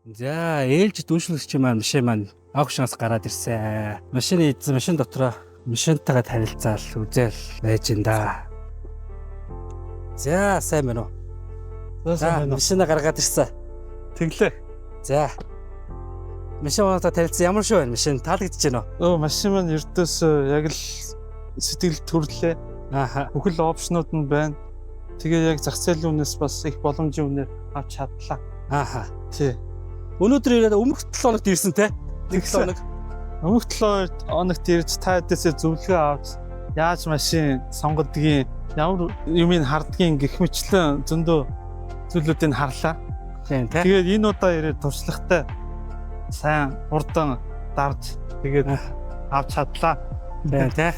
За, ээлж дүүшлэгч маань машин маань аукшноос гараад ирсэн. Машины эзэн машин дотроо машинтайгаа танилцаал үзэл байж ин да. За, сайн байна уу? За, машина гаргаад ирсэн. Тэглээ. За. Машин оноо танилцсан ямар шүү байна? Машин таалагдж байна уу? Машин маань ердөөс яг л сэтгэл төрлөө. Ааха. Бүхэл опшнууд нь байна. Тэгээ яг зах зээлийн үнээс бас их боломжийн үнээр авч чадлаа. Ааха. Тий. Өнөөдөр ирээд өмнөх 7 хоногт ирсэн те? Нэг 7 хоног. Өмнөх 7 хоногт ирж та хэдээсээ зөвлөгөө авч яаж машин сонгодгийг, ямар юмыг хардгийг гэх мэтлэн зөндөө зүйлүүдийг харлаа. Тийм те. Тэгээд энэ удаа ирээд туршлагатай сайн хурдан дарж тэгээд авч чадлаа. Тийм те.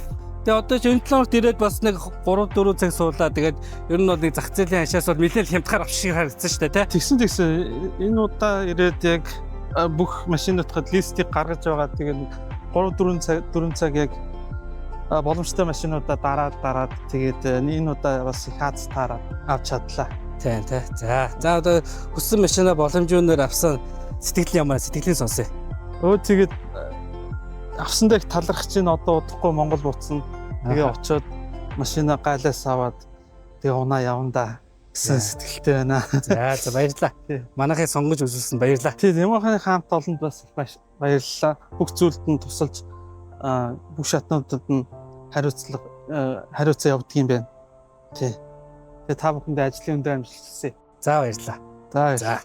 Тэгээ одоо ч энэ 7 хоногт ирээд бас нэг 3-4 цаг суулаа. Тэгээд ер нь бол нэг зах зээлийн хашаас бол нэлээд хямдгаар авчих шиг харагдсан шүү дээ те. Тэгсэн энэ удаа ирээд яг бүх машинуудад листийг гаргаж байгаа. Тэгээд 3-4 цаг яг боломжтой машинуудаа дараад тэгээд энэ удаа бас их хаац таараад авч чадлаа. Тийм те. За одоо хүссэн машина боломжийнээр авсан сэтгэл ямар сэтгэлийн сонсъё. Тэгээд авсандаа их талархаж чинь одоо удахгүй Монгол буцна. Тэгээ очиод машина гайлаас аваад тэгээ унаа явандаа гэсэн сэтгэлтэй байна. За баярлалаа. Манайхыг сонгож үзүүлсэн баярлалаа. Тийм Ямаханы хамт олонд бас баярлалаа. Бүх зүйлд нь тусалж бүх шатнуудад нь хариуцаа явуулдаг юм байна. Тий. Тэгээ та бүхэндээ ажлын өндөө амжилт хүсье. За баярлалаа. За.